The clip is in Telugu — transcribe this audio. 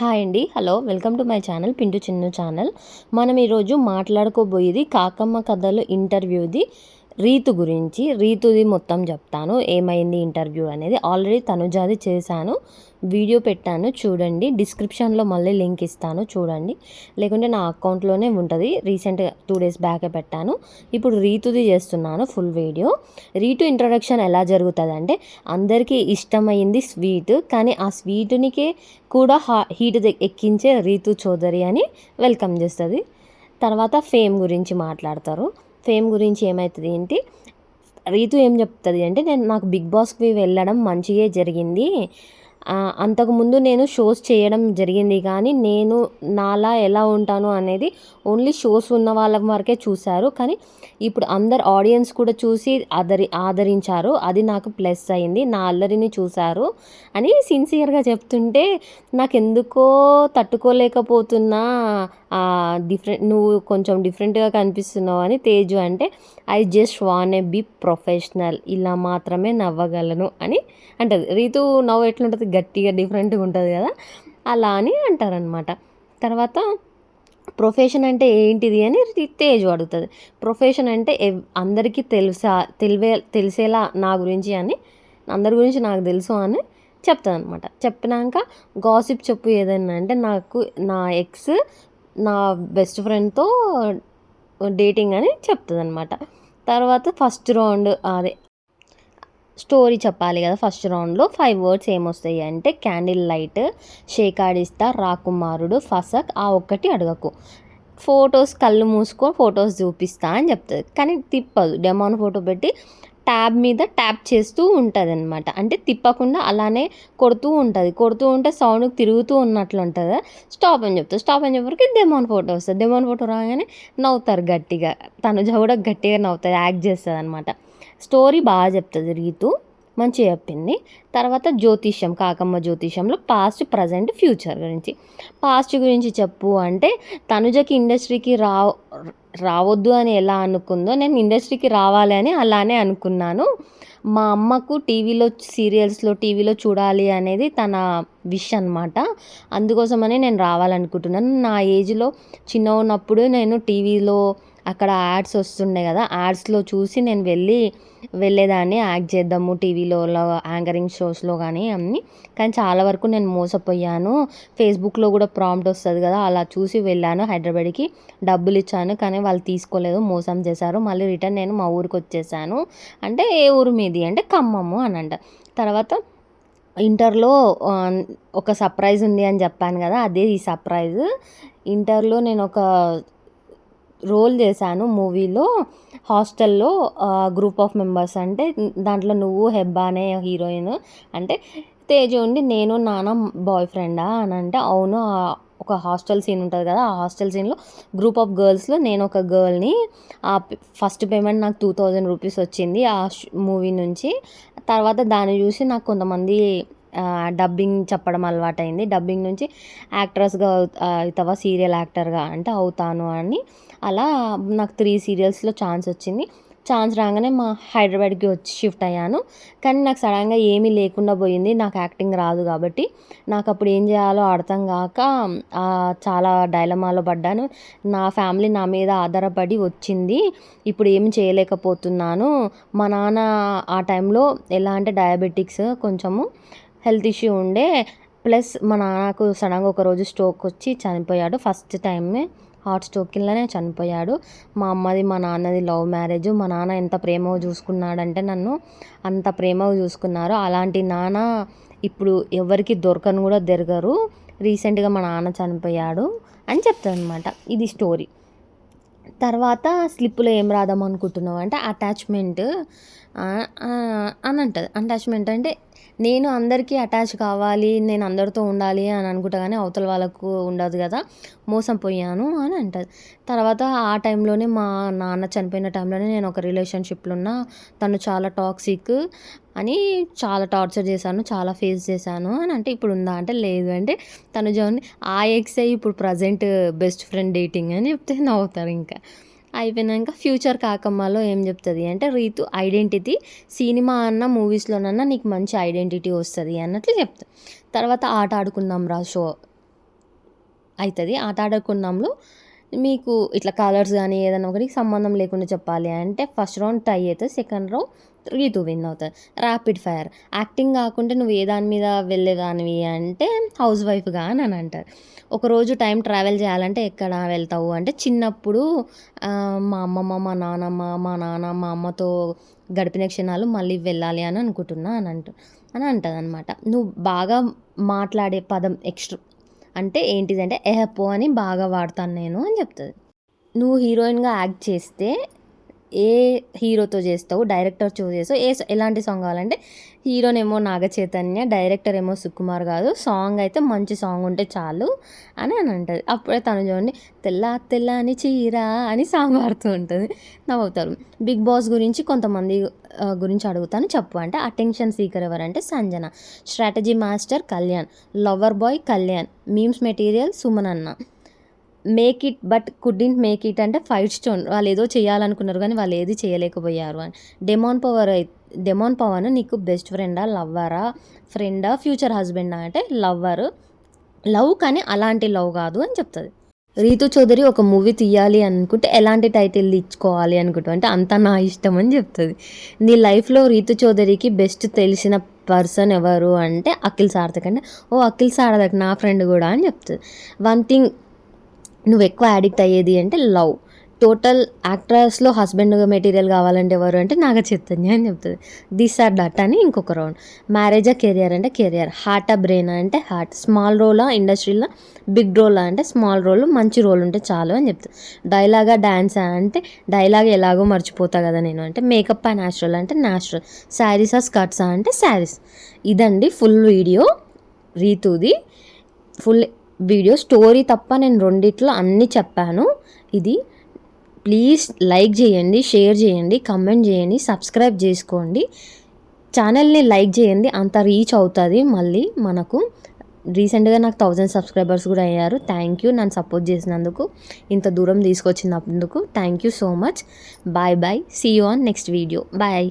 హాయ్ అండి. Hello. Welcome to my channel Pintu Chinnu channel. మనం ఈరోజు మాట్లాడుకోబోయేది కాకమ్మ కథలు ఇంటర్వ్యూది రీతు గురించి. రీతుది మొత్తం చెప్తాను. ఏమైంది ఇంటర్వ్యూ అనేది. ఆల్రెడీ తనుజాది చేశాను. వీడియో పెట్టాను చూడండి. డిస్క్రిప్షన్లో మళ్ళీ లింక్ ఇస్తాను చూడండి. లేకుంటే నా అకౌంట్లోనే ఉంటుంది. రీసెంట్గా 2 days బ్యాకే పెట్టాను. ఇప్పుడు రీతుది చేస్తున్నాను ఫుల్ వీడియో. రీతు ఇంట్రడక్షన్ ఎలా జరుగుతుంది అంటే, అందరికీ ఇష్టమైంది స్వీట్, కానీ ఆ స్వీటునికే కూడా హీట్ ఎక్కించే రీతు చౌదరి అని వెల్కమ్ చేస్తుంది. తర్వాత ఫేమ్ గురించి మాట్లాడతారు. ఫేమ్ గురించి ఏమవుతుంది ఏంటి, రీతు ఏం చెప్తుంది అంటే, నాకు బిగ్ బాస్కి వెళ్ళడం మంచిగా జరిగింది. అంతకుముందు నేను షోస్ చేయడం జరిగింది, కానీ నేను నాలా ఎలా ఉంటాను అనేది ఓన్లీ షోస్ ఉన్న వాళ్ళ వరకే చూశారు. కానీ ఇప్పుడు అందరు ఆడియన్స్ కూడా చూసి ఆదరించారు. అది నాకు ప్లస్ అయింది. నా అల్లరిని చూశారు అని సిన్సియర్గా చెప్తుంటే నాకెందుకో తట్టుకోలేకపోతున్నా. నువ్వు కొంచెం డిఫరెంట్గా కనిపిస్తున్నావు అని తేజు అంటే, I just want A B professional, ఇలా మాత్రమే నవ్వగలను అని అంటది. రీతు నవ్వు ఎట్లుంటుంది, గట్టిగా డిఫరెంట్గా ఉంటుంది కదా, అలా అని అంటారనమాట. తర్వాత ప్రొఫెషన్ అంటే ఏంటిది అని తేజు అడుగుతుంది. ప్రొఫెషన్ అంటే అందరికీ తెలిసేలా నా గురించి అని, అందరి గురించి నాకు తెలుసు అని చెప్తుంది అనమాట. చెప్పినాక గాసిప్ చెప్పు ఏదైనా అంటే, నాకు నా ఎక్స్ నా బెస్ట్ ఫ్రెండ్తో డేటింగ్ అని చెప్తుంది అనమాట. తర్వాత ఫస్ట్ రౌండ్ అదే స్టోరీ చెప్పాలి కదా. ఫస్ట్ రౌండ్లో 5 words ఏమొస్తాయి అంటే, క్యాండిల్ లైట్, షేకాడిస్తా, రాకుమారుడు, ఫసక్, ఆ ఒక్కటి అడగకు, ఫొటోస్ కళ్ళు మూసుకో ఫొటోస్ చూపిస్తా అని చెప్తుంది. కానీ తిప్పదు, డెమోన్ ఫోటో పెట్టి ట్యాబ్ మీద ట్యాప్ చేస్తూ ఉంటుంది అనమాట. అంటే తిప్పకుండా అలానే కొడుతూ ఉంటే సౌండ్కి తిరుగుతూ ఉన్నట్లు ఉంటుంది. స్టాప్ అని చెప్తుంది. స్టాప్ అని చెప్పరికి డెమోన్ ఫోటో వస్తుంది. డెమోన్ ఫోటో రాగానే నవ్వుతారు గట్టిగా. తనుజ కూడా గట్టిగా నవ్వుతుంది, యాక్ట్ చేస్తుంది అనమాట. స్టోరీ బాగా చెప్తుంది రీతు, మంచిగా చెప్పింది. తర్వాత జ్యోతిష్యం, కాకమ్మ జ్యోతిష్యంలో పాస్ట్, ప్రజెంట్, ఫ్యూచర్ గురించి. పాస్ట్ గురించి చెప్పు అంటే, తనుజకి ఇండస్ట్రీకి రావద్దు అని ఎలా అనుకుందో, నేను ఇండస్ట్రీకి రావాలి అని అలానే అనుకున్నాను. మా అమ్మకు టీవీలో చూడాలి అనేది తన విష్ అనమాట. అందుకోసమని నేను రావాలనుకుంటున్నాను. నా ఏజ్లో చిన్న ఉన్నప్పుడు నేను టీవీలో అక్కడ యాడ్స్ వస్తుండే కదా, యాడ్స్లో చూసి నేను వెళ్ళేదాన్ని, యాక్ట్ చేద్దాము టీవీలో యాంకరింగ్ షోస్లో కానీ అన్నీ. కానీ చాలా వరకు నేను మోసపోయాను. ఫేస్బుక్లో కూడా ప్రాంప్ట్ వస్తుంది కదా, అలా చూసి వెళ్ళాను హైదరాబాద్కి. డబ్బులు ఇచ్చాను కానీ వాళ్ళు తీసుకోలేదు, మోసం చేశారు. మళ్ళీ రిటర్న్ నేను మా ఊరికి వచ్చేసాను. అంటే ఏ ఊరు మీది అంటే ఖమ్మము అని అంట. తర్వాత ఇంటర్లో ఒక సర్ప్రైజ్ ఉంది అని చెప్పాను కదా, అదే ఈ సర్ప్రైజ్. ఇంటర్లో నేను ఒక రోల్ చేశాను మూవీలో. హాస్టల్లో గ్రూప్ ఆఫ్ మెంబర్స్ అంటే, దాంట్లో నువ్వు హెబ్బా అనే హీరోయిన్ అంటే, తేజు ఉండి నేను నాన్న బాయ్ ఫ్రెండా అని అంటే, అవును. ఒక హాస్టల్ సీన్ ఉంటుంది కదా, ఆ హాస్టల్ సీన్లో గ్రూప్ ఆఫ్ గర్ల్స్లో నేను ఒక గర్ల్ని. ఫస్ట్ పేమెంట్ నాకు 2000 rupees వచ్చింది ఆ మూవీ నుంచి. తర్వాత దాన్ని చూసి నాకు కొంతమంది డబ్బింగ్ చెప్పడం అలవాటైంది. డబ్బింగ్ నుంచి యాక్ట్రెస్గా అవుతావా, సీరియల్ యాక్టర్గా అంటే అవుతాను అని. అలా నాకు 3 serialsలో ఛాన్స్ వచ్చింది. ఛాన్స్ రాగానే మా హైదరాబాద్కి వచ్చి షిఫ్ట్ అయ్యాను. కానీ నాకు సడన్గా ఏమీ లేకుండా పోయింది, నాకు యాక్టింగ్ రాదు కాబట్టి. నాకు అప్పుడు ఏం చేయాలో అర్థం కాక చాలా డైలమాలో పడ్డాను. నా ఫ్యామిలీ నా మీద ఆధారపడి వచ్చింది, ఇప్పుడు ఏం చేయలేకపోతున్నాను. మా నాన్న ఆ టైంలో ఎలా అంటే డయాబెటిక్స్, కొంచెము హెల్త్ ఇష్యూ ఉండే. ప్లస్ మా నాన్నకు సడన్గా ఒకరోజు స్ట్రోక్ వచ్చి చనిపోయాడు. ఫస్ట్ టైమే హార్ట్ స్ట్రోక్లోనే చనిపోయాడు. మా అమ్మది మా నాన్నది లవ్ మ్యారేజ్. మా నాన్న ఎంత ప్రేమగా చూసుకున్నాడంటే నన్ను, అంత ప్రేమగా చూసుకున్నారు. అలాంటి నాన్న ఇప్పుడు ఎవరికి దొరకరు. రీసెంట్గా మా నాన్న చనిపోయాడు అని చెప్తాను అనమాట. ఇది స్టోరీ. తర్వాత స్లిప్పులో ఏం రాద్దాం అనుకుంటున్నావు అంటే, అటాచ్మెంట్ అని అంటుంది. అటాచ్మెంట్ అంటే, నేను అందరికీ అటాచ్ కావాలి, నేను అందరితో ఉండాలి అని అనుకుంటా, కానీ అవతల వాళ్ళకు ఉండదు కదా, మోసం పోయాను అని అంటుంది. తర్వాత ఆ టైంలోనే మా నాన్న చనిపోయిన టైంలోనే నేను ఒక రిలేషన్షిప్లో ఉన్నా. తను చాలా టాక్సిక్ అని, చాలా టార్చర్ చేశాను, చాలా ఫేస్ చేశాను అని అంటే, ఇప్పుడు ఉందా అంటే లేదు అంటే, తను జోన్ ఆ ఎక్సే ఇప్పుడు ప్రజెంట్ బెస్ట్ ఫ్రెండ్ డేటింగ్ అని చెప్తే నవ్వుతారు. ఇంకా అయిపోయినాక ఫ్యూచర్ కాకమ్మలో ఏం చెప్తుంది అంటే, రీతు ఐడెంటిటీ, సినిమా అన్న మూవీస్లోనన్నా నీకు మంచి ఐడెంటిటీ వస్తుంది అన్నట్లు చెప్తా. తర్వాత ఆట ఆడుకుందాం రా షో అవుతుంది. ఆట ఆడుకున్నాంలో మీకు ఇట్లా కలర్స్ కానీ ఏదైనా ఒకటి సంబంధం లేకుండా చెప్పాలి అంటే ఫస్ట్ రౌండ్ టై అవుతుంది, సెకండ్ రౌండ్ రీతు విన్ అవుతుంది. ర్యాపిడ్ ఫైర్ యాక్టింగ్ కాకుండా నువ్వు ఏ దాని మీద వెళ్ళేదానివి అంటే హౌస్ వైఫ్గా అని అంటారు. ఒకరోజు టైం ట్రావెల్ చేయాలంటే ఎక్కడ వెళ్తావు అంటే చిన్నప్పుడు మా అమ్మమ్మ, మా నానమ్మ, మా నాన్న, మా అమ్మతో గడిపిన క్షణాలు మళ్ళీ వెళ్ళాలి అని అనుకుంటున్నా అని అంటుంది అనమాట. నువ్వు బాగా మాట్లాడే పదం ఎక్స్ట్రా అంటే ఏంటిదంటే ఎహపో అని బాగా వాడతాను నేను అని చెప్తుంది. నువ్వు హీరోయిన్గా యాక్ట్ చేస్తే ఏ హీరోతో చేస్తావు, డైరెక్టర్తో చేస్తావు, ఎలాంటి సాంగ్ కావాలంటే హీరోనేమో నాగ చైతన్య, డైరెక్టర్ ఏమో సుకుమార్ కాదు, సాంగ్ అయితే మంచి సాంగ్ ఉంటే చాలు అని అంటుంది. అప్పుడే తను చూడండి తెల్ల తెల్లని చీర అని సాంగ్ పాడుతూ ఉంటుంది, నవ్వుతారు. బిగ్ బాస్ గురించి కొంతమంది గురించి అడుగుతాను చెప్పు అంటే అటెన్షన్ సీకర్ ఎవరంటే Sanjana, strategy master Kalyan, lover boy Kalyan, memes material Suman అన్న, make it but couldn't make it అంటే ఫైట్ స్టోన్, వాళ్ళు ఏదో చేయాలనుకున్నారు కానీ వాళ్ళు ఏది చేయలేకపోయారు అని. డెమాన్ పవన్ నీకు బెస్ట్ ఫ్రెండా, లవ్వరా, ఫ్రెండా, ఫ్యూచర్ హస్బెండా అంటే లవ్ కానీ అలాంటి లవ్ కాదు అని చెప్తుంది. రీతు చౌదరి ఒక మూవీ తీయాలి అనుకుంటే ఎలాంటి టైటిల్ ఇచ్చుకోవాలి అనుకుంటావు అంటే అంతా నా ఇష్టం అని చెప్తుంది. నీ లైఫ్లో రీతు చౌదరికి బెస్ట్ తెలిసిన పర్సన్ ఎవరు అంటే అఖిల్ సార్థక్ అంటే అఖిల్ సార్థక్ నా ఫ్రెండ్ కూడా అని చెప్తుంది. వన్ థింగ్ నువ్వు ఎక్కువ అడిక్ట్ అయ్యేది అంటే లవ్. టోటల్ యాక్ట్రస్లో హస్బెండ్ మెటీరియల్ కావాలంటే ఎవరు అంటే నాగ చైతన్య అని చెప్తుంది. దిస్ ఆర్ దట్ అని ఇంకొక రౌండ్. మ్యారేజా కెరియర్ అంటే కెరియర్, హార్టా బ్రెయిన్ అంటే హార్ట్, స్మాల్ రోలా ఇండస్ట్రీలో బిగ్ రోలా అంటే స్మాల్ రోల్, మంచి రోల్ ఉంటే చాలు అని చెప్తుంది. డైలాగా డ్యాన్సా అంటే డైలాగ్ ఎలాగో మర్చిపోతా కదా నేను అంటే మేకప్ ఆ న్యాచురల్ అంటే న్యాచురల్, శారీసా స్కర్ట్సా అంటే శారీస్. ఇదండి ఫుల్ వీడియో రీతుది. ఫుల్ వీడియో స్టోరీ తప్ప నేను రెండిట్లో అన్నీ చెప్పాను. ఇది ప్లీజ్ లైక్ చేయండి, షేర్ చేయండి, కమెంట్ చేయండి, సబ్స్క్రైబ్ చేసుకోండి, ఛానల్ని లైక్ చేయండి, అంత రీచ్ అవుతుంది. మళ్ళీ మనకు రీసెంట్గా నాకు 1000 సబ్స్క్రైబర్స్ కూడా అయ్యారు. థ్యాంక్ యూ నన్ను సపోర్ట్ చేసినందుకు, ఇంత దూరం తీసుకొచ్చినందుకు thank you so much. Bye bye, see you on next video. Bye.